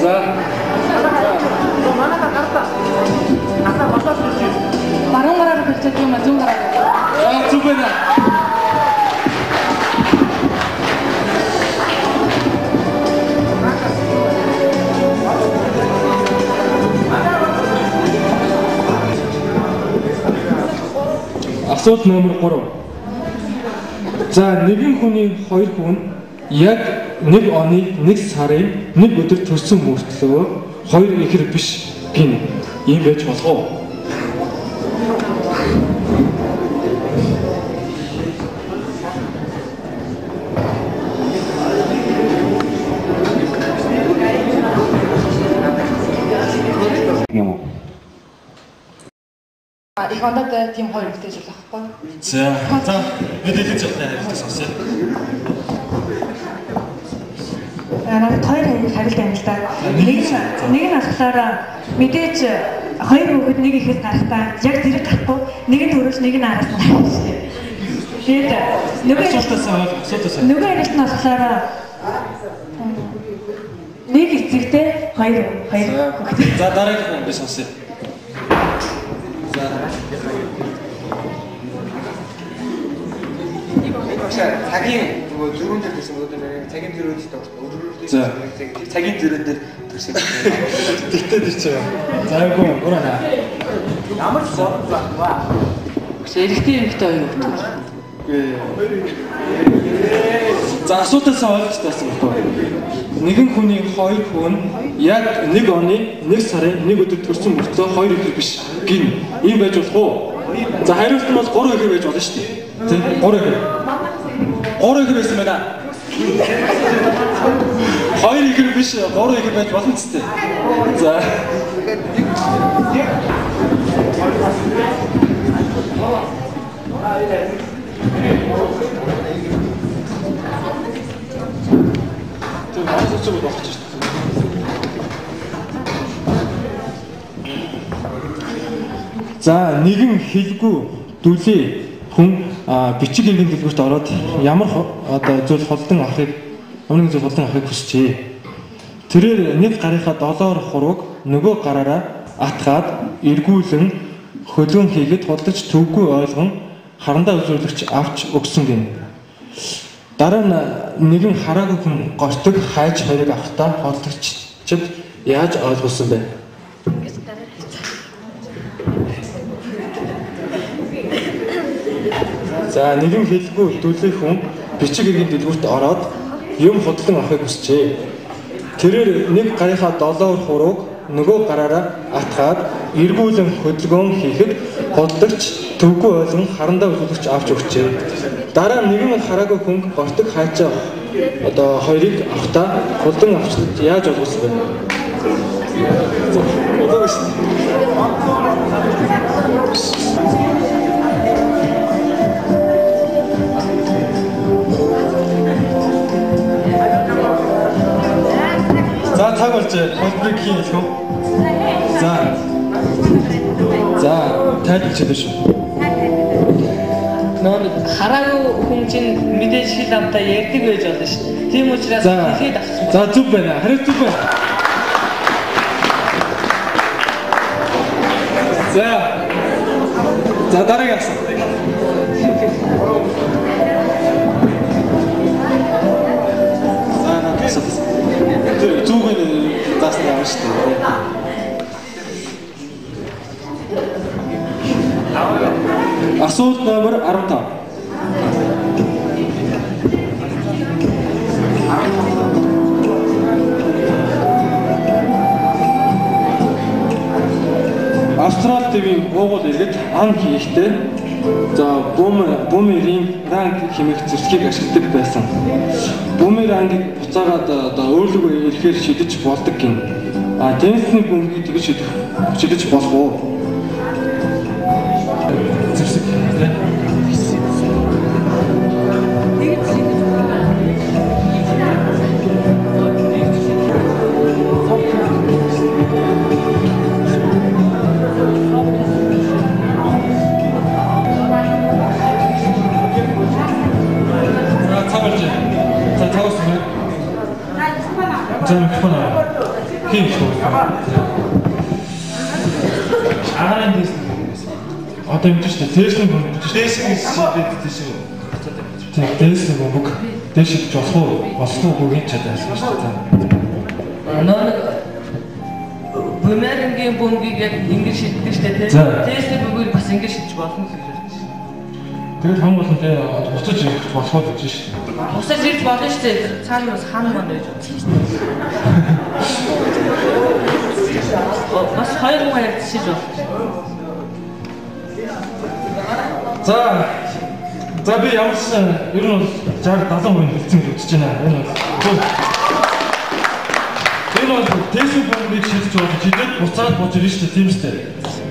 За. Баруун хэлж юм зүүн гараа. За зүг байна. Асуулт номер 3. За нэгэн хүний хоёр хүн яг нэг оны нэг сарын нэг өдөр төрсөн мөртлөө хоёр ихэр биш гин ийм байж болох уу? Их ондоо тийм хоёр ихтэй жил байхгүй. За мэдээлэл зөвхөн харилцаж сонсъё. Намайг хоёр хүн харилт байна л да. Нэг нь болохоор мэдээж хоёр хүүхэд нэг ихэд гарахтаа яг зэрэг гарахгүй нэг нь төрөөс нэг нь араас нь гарах шүү дээ. Тэгээд нөгөө харилт нь болохоор нэг эцэгтэй хоёр хүүхэд. За дараагийн хүн би сонсъё. цагийн нөгөө зөрүүн дээр төрсэн одоо нэг цагийн зөрүүн дээр төрсөн. Цагийн зөрүүн дээр төрсөн. Тэгтээ тийч. За гоо урана. Ямар ч гол байна. Эрэгтэй эмэгтэй хоёр хүүхэд. За асуултаас ойлгож байсан байхгүй. Нэгэн хүний хоёр хүн яг нэг оны нэг сарын нэг өдөр төрсөн мөртлөө хоёр ихэр биш гин ийм байж болох уу? За хариулт нь бол 3 ихэр байж болно шүү дээ. Тэ 3 ихэр. 3 ихэр байсан байна. 2 ихэр биш 3 ихэр байж болно ч дээ. За. Тэг маань ч болох ч шүү дээ. За нэгэн хэлгүй дүлээ хүн бичиг энгийн дэлгүүрт ороод ямар одоо зүйл холдон авахыг хүсчээ. Тэрээр нэг гарынхаа долоор хурууг нөгөө гараараа атгаад эргүүлэн хөлөөн хийгээд худалдаж төвгүй ойлгон харандаа үзүүлэгч авч өгсөн гин. Дараа нь нэгэн хараагүй хүн гортог хайж хоёрыг авахтаа худалдагчид яаж ойлгуулсан бэ? За нэгэн хэлгүй дүлээ хүн бичиг энгийн дэлгүүрт ороод юм худалдан авахыг хүсчээ. Тэрээр нэг гарынхаа долоор хурууг нөгөө гараараа атгаад эргүүлэн хөдөлгөөн хийхэд худалдагч төвгүй ойлгон харандаа үзүүлэгч авч өгчээ. Дараа нэгэн хараагүй хүн гортог хайчаа одоо хоёрыг авахтаа худалдан авчид яаж ойлгуулсан бэ? За цаг болж холбыг хийх үү? За тайлбарч өгөөч. Нон хараагүй хүн чинь мэдээж хэл амтаа ярьдаг байж болно шүү. Тийм учраас хэлээд авсан. За зүг байна. Харин зүг байна. За дараагийн асуулт. Зүгэн даасан явна шүү дээ. Асуулт номер 15. Австрали ТV-ийн уугуул иргэд ан хийхдээ за бумерийн ранг хэмээх зэрлэгийг ашигладаг байсан. Бумерангийг буцаагаад одоо өөрлөгөө ирэхээр шидэж болдог гин. Теннисний бөмбөгийг тэгж шидэж болох уу? Зэрсэг тийм. За микрофон аваа. Хин шүү. Агаарын дэс. Одоо юм чинь дэсний бомб. Дэсний шийдээд дэс шүү. Тийм дэсний бомб. Дэс шийдэж болохгүй гэж чадсан шүү дээ. Нөө бумерингийн бомбыг яг ингэж шийддэг шүү дээ. Дэсний бомбыг бас ингэж шийдэж болно гэж байна. Тэгээд хамгийн гол нь буцаж ирэх болохоо гэж шүү дээ. Буцаж ирж болно шүү дээ. Цаана бас хаана маань байж байгаа шүү дээ. Бас хоёр хүн ярьж байна. За би ямар ч ер нь 60-70% хэлсэн гэж үзэж байна. Энэ бол дэсний бомбыг шийдэж болох хидэд буцаад бууж ирж шүү дээ. Тийм шүү дээ.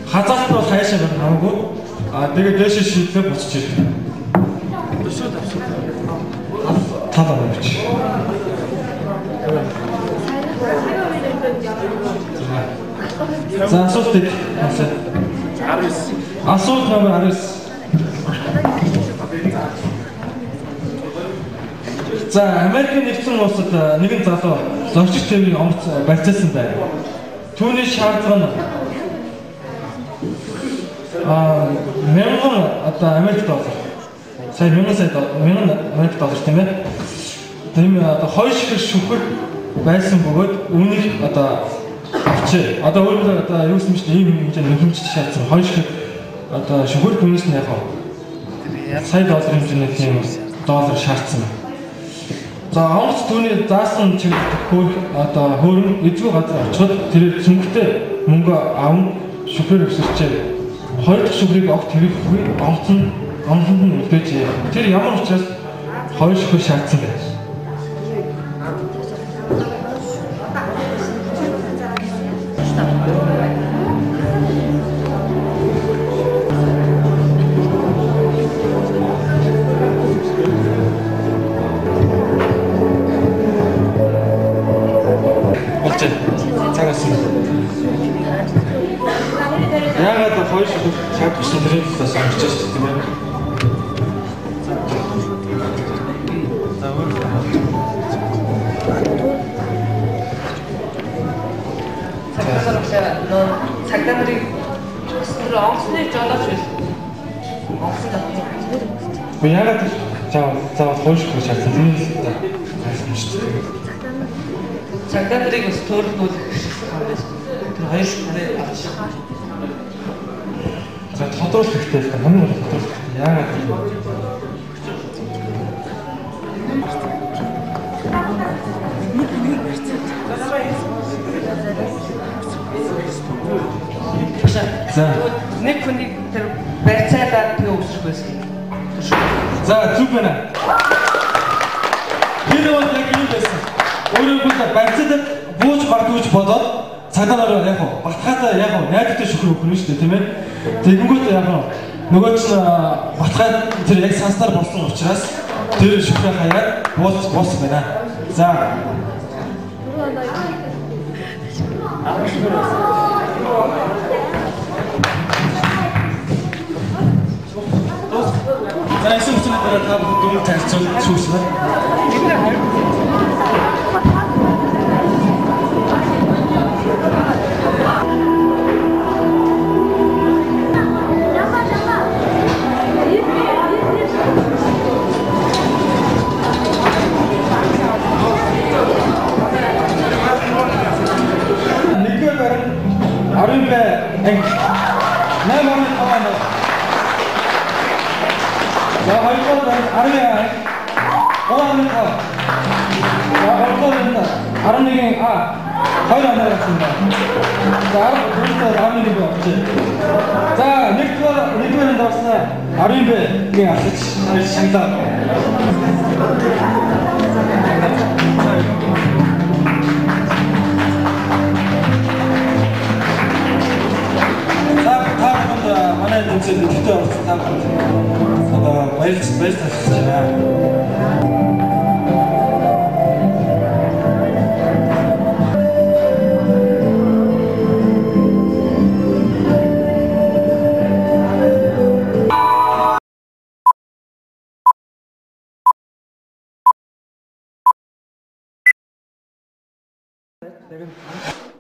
Хазаалт бол хайшаа байх хамаагүй. Тэгээд дэшээ шийдлээ буцаж ирэх. Өсөд авсан. Талаа явууч. За асуултыг асуу. 19. Асуулт номер 19. За Америкийн нэгдсэн улсад нэгэн залуу зочид төвийн омц барьцаасан байна. Түүний шаардлага нь мянган одоо Америк доллар. Сая 1000 Америк доллар тийм ээ. Тийм одоо хоёр шиг шүхэр байсан бөгөөд үүнийг одоо авчээ. Одоо өөрөөр одоо юу гэсэн чинь ийм хэмжээний нөхөмжтэй шаардсан хоёр шиг одоо шүхэр хүнээс нь яг сая доллар хэмжээний тийм доллар шаардсан. За онгоц түүний заасан чиглэл одоо хөөрөн эзгүй газар очиход тэр цэнгэртэй мөнгө аван шүхэр өсөрчээ. Хоёр дахь шүхрийг огт хэрэггүй онцонд нь үлдээж тэр ямар учраас хоёр шүхэр шаардсан бэ? Яагаад хоёр шүхэр шаардсан тэрийг бас амжиж тийм ээ. Цагдаа нарыг тэр онгоцны жолооч байсан. Яагаад заавал хоёр шүхэр шаардсан тийм ээ. Цагдаа нарыг бас төөрөлдүүлэх юм байсан. Тэр хоёр шүхрээ авч. За тодруулах хэрэгтэй л хамгийн гол тодруулах. Яагаад За нэг хүний тэр барьцаалаа тэгээ өсрөх байсан. За зүг байна. Тэр бол яг юм байсан. Өөрөөр барьцаалаа бууж бардууж бодоод цаадаараа яг батхаадаа яг найдтай шүхэр өгнө шүү дээ тийм ээ. Тэгэнгүүт яг нөгөө ч батхаад тэр яг санснаар болсон учраас тэр шүхрээ хаяад бууц байна. За За эсвэл дараа та бүхэн танилцуул шүүснэ. Яг